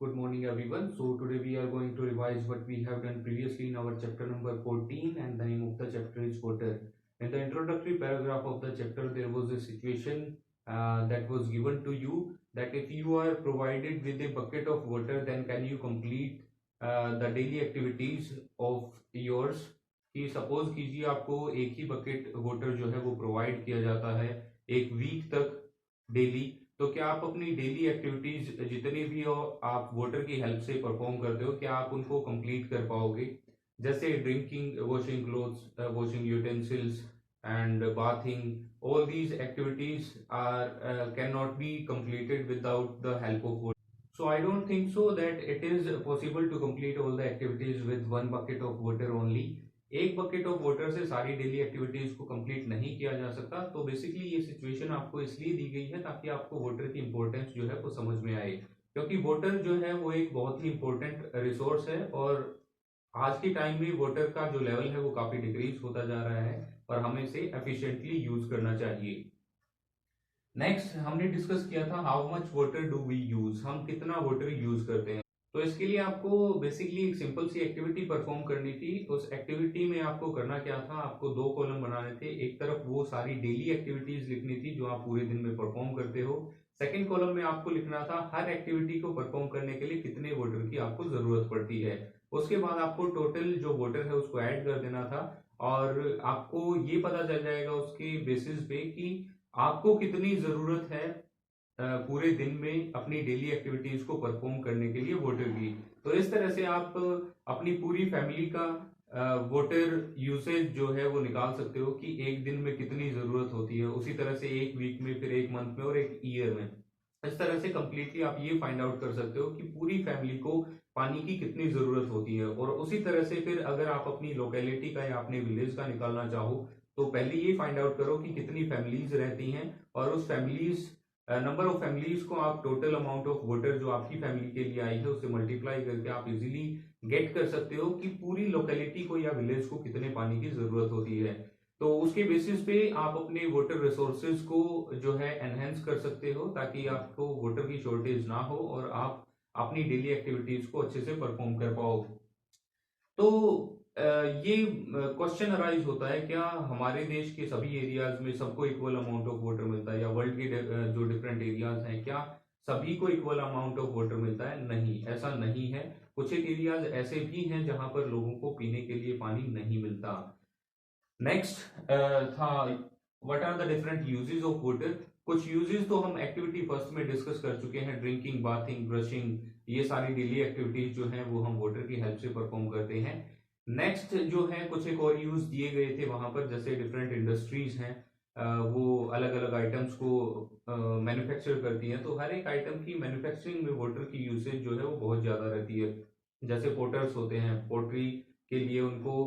Good morning, everyone. So today we are going to revise what we have done previously in our chapter number 14, and the name of the chapter is water. In the introductory paragraph of the chapter, there was a situation that was given to you that if you are provided with a bucket of water, then can you complete the daily activities of yours? कि suppose कीजिए आपको एक ही bucket water जो है वो provide किया जाता है एक वीक तक डेली। तो क्या आप अपनी डेली एक्टिविटीज जितनी भी हो आप वाटर की हेल्प से परफॉर्म करते हो, क्या आप उनको कंप्लीट कर पाओगे? जैसे drinking, washing clothes, washing utensils and bathing, all these activities are can not be completed without the help of water. So I don't think so that it is possible to complete all the activities with one bucket of water only. एक bucket of water से सारी daily activities को complete नहीं किया जा सकता। तो basically ये सिचुएशन आपको इसलिए दी गई है ताकि आपको वाटर की इंपॉर्टेंस जो है वो समझ में आए, क्योंकि वाटर जो है वो एक बहुत ही इंपॉर्टेंट रिसोर्स है और आज के टाइम में वाटर का जो लेवल है वो काफी डिक्रीज होता जा रहा है और हमें इसे एफिशिएंटली यूज करना चाहिए। नेक्स्ट हमने डिस्कस किया था how much water do we use, हम कितना वाटर यूज करते हैं। तो इसके लिए आपको बेसिकली एक सिंपल सी एक्टिविटी परफॉर्म करनी थी। उस एक्टिविटी में आपको करना क्या था, आपको दो कॉलम बनाने थे। एक तरफ वो सारी डेली एक्टिविटीज लिखनी थी जो आप पूरे दिन में परफॉर्म करते हो। सेकंड कॉलम में आपको लिखना था हर एक्टिविटी को परफॉर्म करने के लिए कितने वाटर की आपको जरूरत पड़ती है। उसके बाद आपको टोटल जो वाटर है उसको ऐड कर देना था और आपको ये पता चल जाएगा उसके बेसिस पे कि आपको कितनी जरूरत है पूरे दिन में अपनी डेली एक्टिविटीज को परफॉर्म करने के लिए वाटर की। तो इस तरह से आप अपनी पूरी फैमिली का वाटर यूसेज जो है वो निकाल सकते हो कि एक दिन में कितनी जरूरत होती है, उसी तरह से एक वीक में, फिर एक मंथ में और एक ईयर में। इस तरह से कंप्लीटली आप ये फाइंड आउट कर सकते हो कि पूरी फैमिली को पानी की कितनी जरूरत होती है। और उसी तरह से फिर अगर आप अपनी लोकेलिटी का या अपने विलेज का निकालना चाहो तो पहले ये फाइंड आउट करो कि कितनी फैमिलीज रहती हैं और उस फैमिलीज नंबर ऑफ फैमिलीज को आप टोटल अमाउंट ऑफ वाटर जो आपकी फैमिली के लिए आई है उससे मल्टीप्लाई करके आप इजीली गेट कर सकते हो कि पूरी लोकेलिटी को या विलेज को कितने पानी की जरूरत होती है। तो उसके बेसिस पे आप अपने वाटर रिसोर्सेज को जो है एनहेंस कर सकते हो ताकि आपको वाटर की शॉर्टेज ना हो और आप अपनी डेली एक्टिविटीज को अच्छे से परफॉर्म कर पाओ। तो ये क्वेश्चन अराइज होता है क्या हमारे देश के सभी एरियाज में सबको इक्वल अमाउंट ऑफ वाटर मिलता है, या वर्ल्ड के जो डिफरेंट एरियाज हैं क्या सभी को इक्वल अमाउंट ऑफ वाटर मिलता है? नहीं, ऐसा नहीं है। कुछ एक एरियाज ऐसे भी हैं जहां पर लोगों को पीने के लिए पानी नहीं मिलता। नेक्स्ट था what are the different uses of water. कुछ यूजेस तो हम एक्टिविटी फर्स्ट में डिस्कस कर चुके हैं, ड्रिंकिंग, बाथिंग, ब्रशिंग, ये सारी डेली एक्टिविटीज जो हैं वो हम वाटर की हेल्प से परफॉर्म करते हैं। नेक्स्ट जो है कुछ एक और यूज दिए गए थे वहां पर, जैसे डिफरेंट इंडस्ट्रीज हैं वो अलग अलग आइटम्स को मैन्युफैक्चर करती हैं, तो हर एक आइटम की मैन्युफैक्चरिंग में वाटर की यूसेज जो है वो बहुत ज्यादा रहती है। जैसे पोटर्स होते हैं, पोट्री के लिए उनको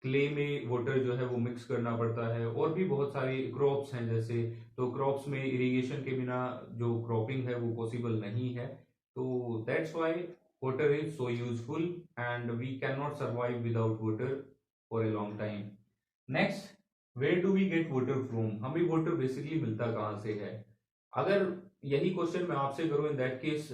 क्ले में वाटर जो है वो मिक्स करना पड़ता है। और भी बहुत सारे क्रॉप्स हैं जैसे, तो क्रॉप्स में इरिगेशन के बिना जो क्रॉपिंग है वो पॉसिबल नहीं है। तो that's why water is so useful and we cannot survive without water for a long time. Next, where do we get water from? हमें water basically मिलता कहाँ से है? अगर यही क्वेश्चन मैं आपसे करूं, in that case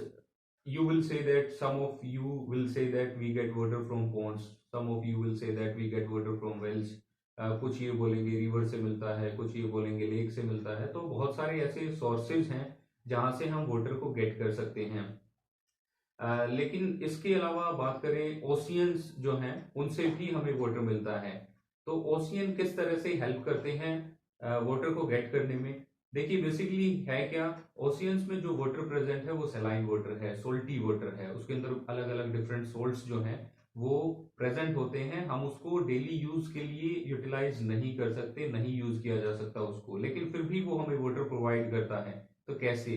you will say that, some of you will say that we get water from ponds, some of you will say that we get water from wells, कुछ ये बोलेंगे रिवर से मिलता है, कुछ ये बोलेंगे लेक से मिलता है। तो बहुत सारे ऐसे सोर्सेज हैं जहां से हम वाटर को गेट कर सकते हैं। लेकिन इसके अलावा बात करें ओशियंस जो हैं उनसे भी हमें वाटर मिलता है। तो ओशियन किस तरह से हेल्प करते हैं वाटर को गेट करने में? देखिए बेसिकली है क्या, ओशियंस में जो वाटर प्रेजेंट है वो सलाइन वाटर है, सोल्टी वाटर है, उसके अंदर अलग अलग डिफरेंट सोल्ट्स जो हैं वो प्रेजेंट होते हैं। हम उसको डेली यूज के लिए यूटिलाइज नहीं कर सकते, नहीं यूज किया जा सकता उसको, लेकिन फिर भी वो हमें वाटर प्रोवाइड करता है। तो कैसे?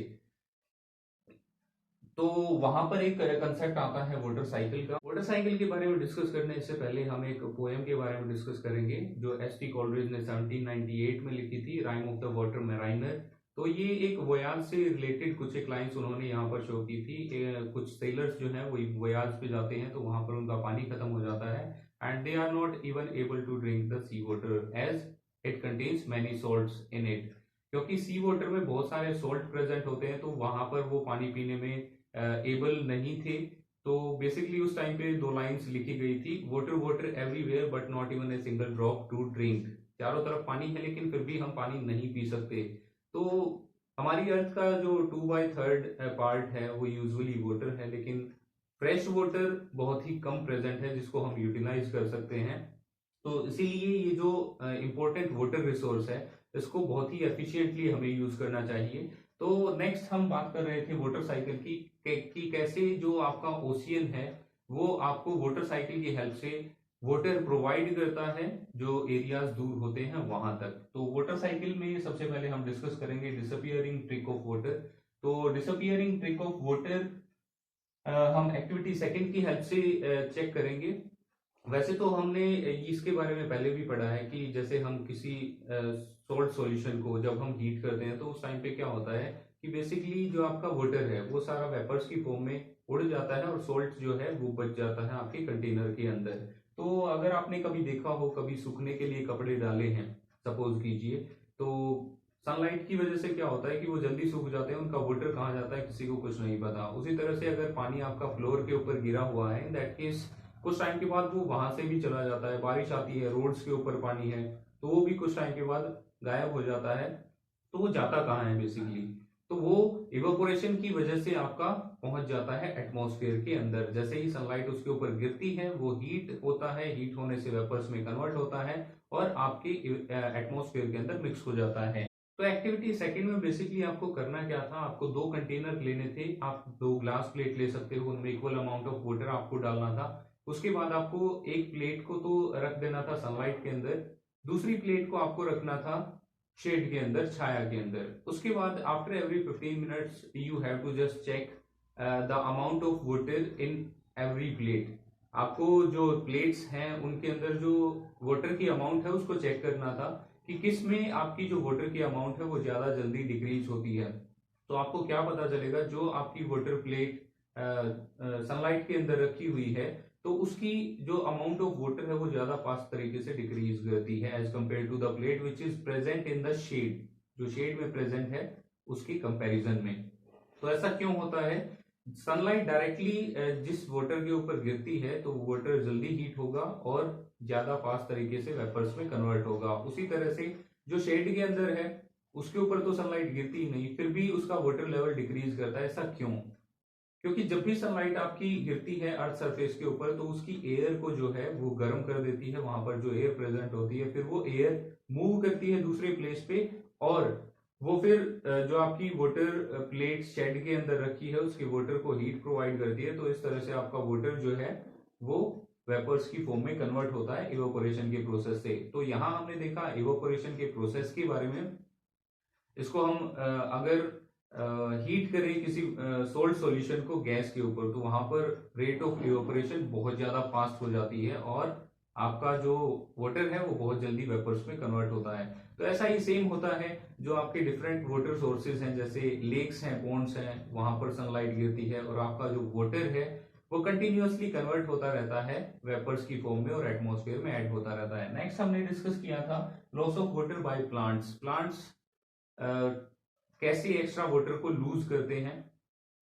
तो वहां पर एक कंसेप्ट आता है वाटर साइकिल का। वाटर साइकिल के बारे में डिस्कस करने से पहले हम एक पोएम के बारे में डिस्कस करेंगे जो एस.टी. कॉलरिज ने 1798 में लिखी थी, राइम ऑफ द वाटर मैराइनर। तो ये एक वोयाज से रिलेटेड कुछ एक लाइंस उन्होंने यहाँ पर शो की थी। कुछ सेलर्स जो है वो वोयाज पे जाते हैं तो वहां पर उनका पानी खत्म हो जाता है and they are not even able to drink the sea water as it contains many salts in it. क्योंकि सी वाटर में बहुत सारे सॉल्ट प्रेजेंट होते हैं तो वहां पर वो पानी पीने में एबल नहीं थे। तो बेसिकली उस टाइम पे दो लाइंस लिखी गई थी, water water everywhere but not even a single drop to drink. चारों तरफ पानी है लेकिन फिर भी हम पानी नहीं पी सकते। तो हमारी अर्थ का जो 2/3 पार्ट है वो यूजुअली वाटर है, लेकिन फ्रेश वाटर बहुत ही कम प्रेजेंट है जिसको हम यूटिलाइज कर सकते हैं। तो इसीलिए ये जो इम्पोर्टेंट वाटर रिसोर्स है इसको बहुत ही एफिशिएंटली हमें यूज करना चाहिए। तो नेक्स्ट हम बात कर रहे थे वाटर साइकिल की, कि कैसे जो आपका ओशियन है वो आपको वाटर साइकिल की हेल्प से वाटर प्रोवाइड करता है जो एरियाज दूर होते हैं वहां तक। तो वाटर साइकिल में सबसे पहले हम डिस्कस करेंगे डिसअपियरिंग ट्रिक ऑफ वाटर। तो डिसअपियरिंग ट्रिक ऑफ वाटर हम एक्टिविटी सेकंड की हेल्प से चेक करेंगे। वैसे तो हमने इसके बारे में पहले भी पढ़ा है कि जैसे हम किसी सॉल्ट सॉल्यूशन को जब हम हीट करते हैं तो उस टाइम पे क्या होता है कि बेसिकली जो आपका वाटर है वो सारा वेपर्स की फॉर्म में उड़ जाता है और सॉल्ट जो है वो बच जाता है आपके कंटेनर के अंदर। तो अगर आपने कभी देखा हो, कभी सूखने के लिए कपड़े डाले हैं सपोज कीजिए, तो सनलाइट की वजह से क्या होता है कि वो जल्दी सूख जाते हैं, उनका वाटर कहाँ जाता है किसी को कुछ नहीं पता। उसी तरह से अगर पानी आपका फ्लोर के ऊपर गिरा हुआ है, इन दैट केस कुछ टाइम के बाद वो वहां से भी चला जाता है। बारिश आती है, रोड्स के ऊपर पानी है, तो वो भी कुछ टाइम के बाद गायब हो जाता है। तो वो जाता कहाँ है बेसिकली, तो वो इवेपोरेशन की वजह से आपका पहुंच जाता है एटमॉस्फेयर के अंदर। जैसे ही सनलाइट उसके ऊपर गिरती है वो हीट होता है, हीट होने से वेपर्स में कन्वर्ट होता है और आपके एटमॉस्फेयर के अंदर मिक्स हो जाता है। तो एक्टिविटी सेकंड में बेसिकली आपको करना क्या था, आपको दो कंटेनर लेने थे, आप दो ग्लास प्लेट ले सकते हो, उनमें इक्वल अमाउंट ऑफ वाटर आपको डालना था। उसके बाद आपको एक प्लेट को तो रख देना था सनलाइट के अंदर, दूसरी प्लेट को आपको रखना था शेड के अंदर, छाया के अंदर। उसके बाद after every 15 minutes you have to just check the amount of water in every plate. आपको जो प्लेट्स हैं उनके अंदर जो वाटर की अमाउंट है उसको चेक करना था कि किस में आपकी जो वाटर की अमाउंट है वो ज्यादा जल्दी डिक्रीज होती है। तो आपको क्या पता चलेगा, जो आपकी वाटर प्लेट सनलाइट के अंदर रखी हुई है तो उसकी जो अमाउंट ऑफ वाटर है वो ज्यादा फास्ट तरीके से डिक्रीज करती है as compare to the plate which is present in the shade, जो शेड में प्रेजेंट है उसकी कंपैरिजन में। तो ऐसा क्यों होता है, सनलाइट डायरेक्टली जिस वाटर के ऊपर गिरती है तो वाटर जल्दी हीट होगा और ज्यादा फास्ट तरीके से वेपर्स में कन्वर्ट होगा। उसी तरह से जो शेड के अंदर है उसके ऊपर तो सनलाइट गिरती ही नहीं, फिर भी उसका वाटर लेवल डिक्रीज करता है। ऐसा क्यों, क्योंकि जब भी सनलाइट आपकी गिरती है अर्थ सरफेस के ऊपर तो उसकी एयर को जो है वो गर्म कर देती है, वहां पर जो एयर प्रेजेंट होती है फिर वो एयर मूव करती है दूसरे प्लेस पे, और वो फिर जो आपकी वाटर प्लेट शेड के अंदर रखी है उसके वाटर को हीट प्रोवाइड करती है। तो इस तरह से आपका वाटर जो है वो वेपर्स की फॉर्म में कन्वर्ट होता है इवेपोरेशन के प्रोसेस से। तो यहाँ हमने देखा इवेपोरेशन के प्रोसेस के बारे में। इसको हम अगर हीट करें किसी सोल्ट सॉल्यूशन को गैस के ऊपर तो वहां पर रेट ऑफ इवेपोरेशन बहुत ज्यादा फास्ट हो जाती है और आपका जो वाटर है वो बहुत जल्दी वेपर्स में कन्वर्ट होता है। तो ऐसा ही सेम होता है जो आपके डिफरेंट वाटर सोर्सेज हैं, जैसे लेक्स हैं, पॉन्ड्स हैं, वहां पर सनलाइट गिरती है और आपका जो वाटर है वो कंटिन्यूअसली कन्वर्ट होता रहता है वेपर्स की फॉर्म में और एटमॉस्फेयर में ऐड होता रहता है। नेक्स्ट हमने डिस्कस किया था loss of water by plants. Plants कैसे एक्स्ट्रा वाटर को लूज करते हैं,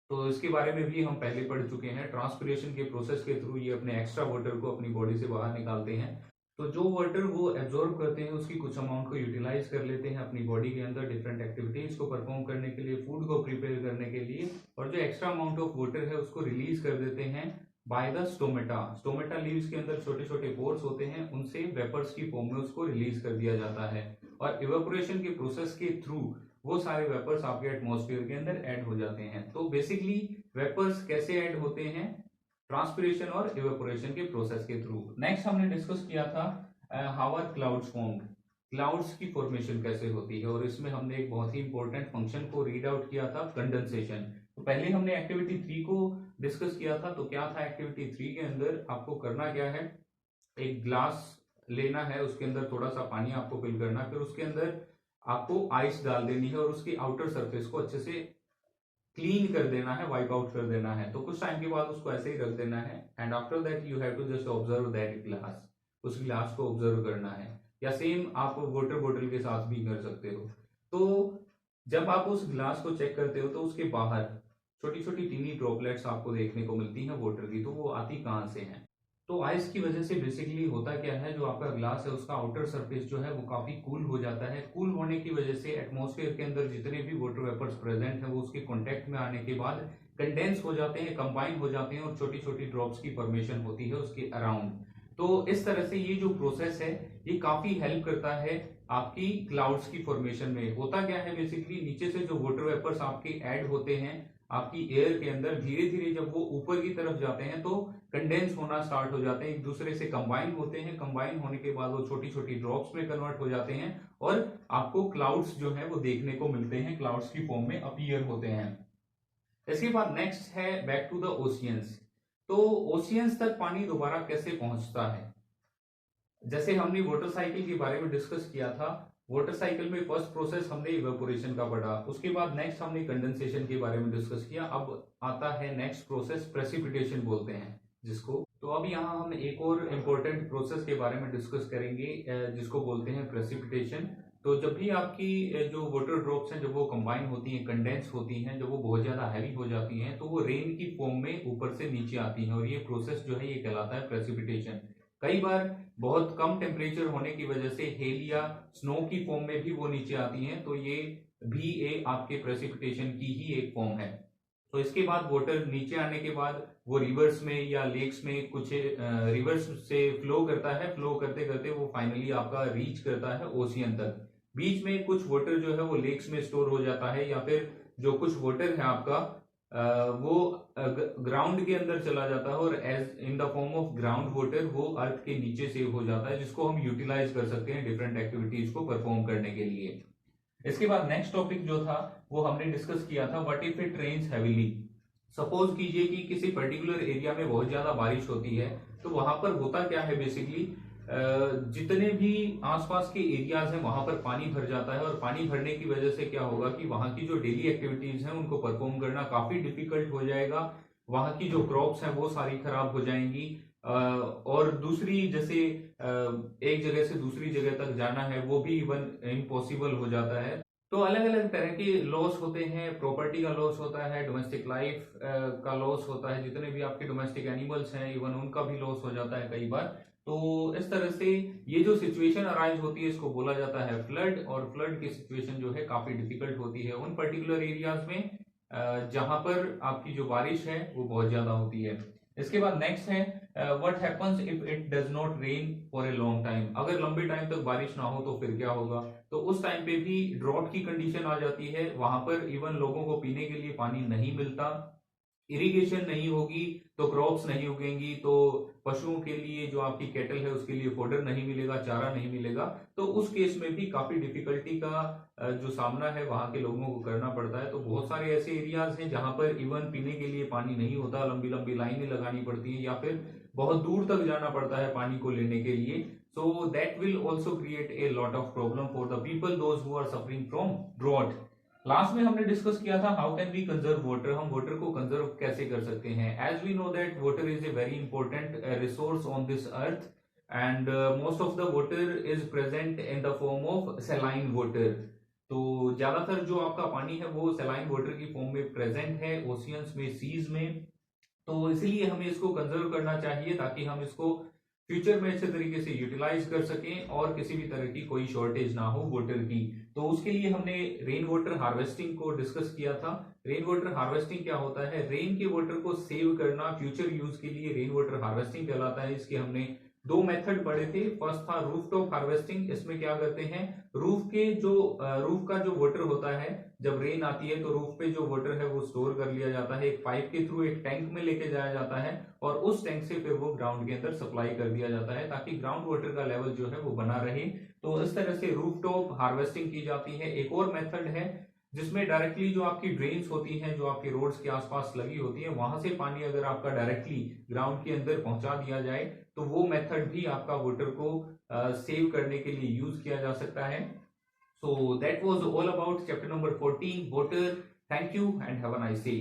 तो इसके बारे में भी हम पहले पढ़ चुके हैं। ट्रांसपिरेशन के प्रोसेस के थ्रू ये अपने एक्स्ट्रा वाटर को अपनी बॉडी से बाहर निकालते हैं। तो जो वाटर वो एब्जॉर्ब करते हैं उसकी कुछ अमाउंट को यूटिलाइज कर लेते हैं अपनी बॉडी के अंदर डिफरेंट एक्टिविटीज को परफॉर्म करने के लिए, फूड को प्रिपेयर करने के लिए, और जो एक्स्ट्रा अमाउंट ऑफ वाटर है उसको रिलीज कर देते हैं by the stomata. Stomata leaves के अंदर छोटे छोटे पोर्स होते हैं, उनसे वेपर्स की फॉर्म में उसको रिलीज कर दिया जाता है और इवेपोरेशन के प्रोसेस के थ्रू वो सारे वेपर्स आपके एटमॉस्फेयर के अंदर ऐड हो जाते हैं। तो बेसिकली वेपर्स कैसे ऐड होते हैं, ट्रांसपिरेशन और इवेपोरेशन के प्रोसेस के थ्रू। नेक्स्ट हमने डिस्कस किया था how are clouds formed, clouds की फॉर्मेशन कैसे होती है, और इसमें हमने एक बहुत ही इंपॉर्टेंट फंक्शन को रीड आउट किया था, कंडेंसेशन। तो पहले हमने एक्टिविटी 3 को डिस्कस किया था। तो क्या था एक्टिविटी 3 के अंदर, आपको करना क्या है, एक ग्लास लेना है, उसके अंदर थोड़ा सा पानी आपको फिल करना है, फिर उसके अंदर आपको आइस डाल देनी है और उसकी आउटर सरफेस को अच्छे से क्लीन कर देना है, वाइप आउट कर देना है। तो कुछ टाइम के बाद उसको ऐसे ही रख देना है and after that you have to just observe that glass, उस ग्लास को ऑब्जर्व करना है। या सेम आप वाटर बोतल के साथ भी कर सकते हो। तो जब आप उस ग्लास को चेक करते हो तो उसके बाहर छोटी छोटी टीनी ड्रॉपलेट्स आपको देखने को मिलती हैं वाटर की, तो वो आती कहाँ से हैं? तो आइस की वजह से बेसिकली होता क्या है, जो आपका ग्लास है उसका आउटर सरफेस जो है वो काफी कूल हो जाता है। कूल होने की वजह से एटमॉस्फेयर के अंदर जितने भी वाटर वेपर्स प्रेजेंट है वो उसके कांटेक्ट में आने के बाद कंडेंस हो जाते हैं, कंबाइन हो जाते हैं और छोटी छोटी ड्रॉप्स की फॉर्मेशन होती है उसके अराउंड। तो इस तरह से ये जो प्रोसेस है ये काफी हेल्प करता है आपकी क्लाउड्स की फॉर्मेशन में। होता क्या है बेसिकली, नीचे से जो वाटर वेपर्स आपके ऐड होते हैं आपकी एयर के अंदर, धीरे धीरे जब वो ऊपर की तरफ जाते हैं तो कंडेंस होना स्टार्ट हो जाते हैं, एक दूसरे से कंबाइन होते हैं। कंबाइन होने के बाद वो छोटी छोटी ड्रॉप्स में कन्वर्ट हो जाते हैं और आपको क्लाउड्स जो है वो देखने को मिलते हैं, क्लाउड्स की फॉर्म में अपीयर होते हैं। इसके बाद नेक्स्ट है बैक टू द ओशियंस। तो ओशियंस तक पानी दोबारा कैसे पहुंचता है? जैसे हमने वाटर साइकिल के बारे में डिस्कस किया था, वाटर साइकिल में फर्स्ट प्रोसेस हमने इवेपोरेशन का पढ़ा, उसके बाद नेक्स्ट हमने कंडेंसेशन के बारे में डिस्कस किया। अब आता है नेक्स्ट प्रोसेस, प्रेसिपिटेशन बोलते हैं जिसको। तो अब यहाँ हम एक और इम्पोर्टेंट प्रोसेस के बारे में डिस्कस करेंगे जिसको बोलते हैं प्रेसिपिटेशन। तो जब भी आपकी जो वाटर ड्रॉप्स हैं जब वो कंबाइन होती हैं, कंडेंस होती हैं, जब वो बहुत ज्यादा हैवी हो जाती हैं तो वो रेन की फॉर्म में ऊपर से नीचे आती हैं और ये प्रोसेस जो है ये कहलाता है प्रेसिपिटेशन। कई बार बहुत कम टेम्परेचर होने की वजह से हेल या स्नो की फॉर्म में भी वो नीचे आती हैं, तो ये भी एक आपके प्रेसिपिटेशन की ही एक फॉर्म है। तो इसके बाद वाटर नीचे आने के बाद वो रिवर्स में या लेक्स में कुछ रिवर्स से फ्लो करता है, फ्लो करते करते वो फाइनली आपका रीच करता है ओशियन तक। बीच में कुछ वाटर जो है वो लेक्स में स्टोर हो जाता है या फिर जो कुछ वाटर है आपका वो ग्राउंड के अंदर चला जाता है और as in the form of ground water वो अर्थ के नीचे सेव हो जाता है, जिसको हम यूटिलाइज कर सकते हैं डिफरेंट एक्टिविटीज को परफॉर्म करने के लिए। इसके बाद नेक्स्ट टॉपिक जो था वो हमने डिस्कस किया था, what if it rains heavily. Suppose कीजिए कि किसी पर्टिकुलर एरिया में बहुत ज्यादा बारिश होती है, तो वहां पर होता क्या है बेसिकली, जितने भी आसपास के एरियाज हैं वहां पर पानी भर जाता है और पानी भरने की वजह से क्या होगा कि वहां की जो डेली एक्टिविटीज हैं उनको परफॉर्म करना काफी डिफिकल्ट हो जाएगा। वहां की जो क्रॉप्स हैं वो सारी खराब हो जाएंगी और दूसरी जैसे एक जगह से दूसरी जगह तक जाना है वो भी इवन इम्पॉसिबल हो जाता है। तो अलग अलग तरह के लॉस होते हैं, प्रॉपर्टी का लॉस होता है, डोमेस्टिक लाइफ का लॉस होता है, जितने भी आपके डोमेस्टिक एनिमल्स हैं इवन उनका भी लॉस हो जाता है कई बार। तो इस तरह से ये जो सिचुएशन अराइज होती है इसको बोला जाता है फ्लड, और फ्लड की सिचुएशन जो है काफी डिफिकल्ट होती है उन पर्टिकुलर एरियाज में जहां पर आपकी जो बारिश है वो बहुत ज्यादा होती है। इसके बाद नेक्स्ट है what happens if it does not rain for a long time. अगर लंबे टाइम तक बारिश ना हो तो फिर क्या होगा? तो उस टाइम पे भी ड्रॉट की कंडीशन आ जाती है, वहां पर इवन लोगों को पीने के लिए पानी नहीं मिलता, इरिगेशन नहीं होगी तो क्रॉप्स नहीं उगेंगी, तो पशुओं के लिए जो आपकी कैटल है उसके लिए फोडर नहीं मिलेगा, चारा नहीं मिलेगा। तो उस केस में भी काफी डिफिकल्टी का जो सामना है वहां के लोगों को करना पड़ता है। तो बहुत सारे ऐसे एरियाज हैं जहां पर इवन पीने के लिए पानी नहीं होता, लंबी लंबी लाइनें लगानी पड़ती है या फिर बहुत दूर तक जाना पड़ता है पानी को लेने के लिए। So that will also create a lot of problem for the people those who are suffering from drought. Last में हमने डिस्कस किया था how can we conserve water, हम वाटर को कंजर्व कैसे कर सकते हैं। As we know that water is a very important resource on this earth and most of the water is present in the form of saline water. तो ज्यादातर जो आपका पानी है वो सेलाइन वाटर की फॉर्म में प्रेजेंट है ओशियंस में, सीज में। तो इसलिए हमें इसको कंजर्व करना चाहिए ताकि हम इसको फ्यूचर में अच्छे तरीके से यूटिलाइज कर सकें और किसी भी तरह की कोई शॉर्टेज ना हो वाटर की। तो उसके लिए हमने रेन वाटर हार्वेस्टिंग को डिस्कस किया था। रेन वाटर हार्वेस्टिंग क्या होता है? रेन के वाटर को सेव करना फ्यूचर यूज के लिए रेन वाटर हार्वेस्टिंग कहलाता है। इसके हमने दो मेथड पढ़े थे। फर्स्ट था रूफ टॉप हार्वेस्टिंग। इसमें क्या करते हैं, रूफ का जो वाटर होता है जब रेन आती है तो रूफ पे जो वाटर है वो स्टोर कर लिया जाता है, एक पाइप के थ्रू एक टैंक में लेके जाया जाता है और उस टैंक से फिर वो ग्राउंड के अंदर सप्लाई कर दिया जाता है ताकि ग्राउंड वाटर का लेवल जो है वो बना रहे। तो इस तरह से रूफ टॉप हार्वेस्टिंग की जाती है। एक और मेथड है जिसमें डायरेक्टली जो आपकी ड्रेन्स होती हैं, जो आपके रोड्स के आसपास लगी होती है, वहां से पानी अगर आपका डायरेक्टली ग्राउंड के अंदर पहुंचा दिया जाए तो वो मेथड भी आपका वाटर को सेव करने के लिए यूज किया जा सकता है। So that was all about chapter number 14, water. Thank you and have a nice day.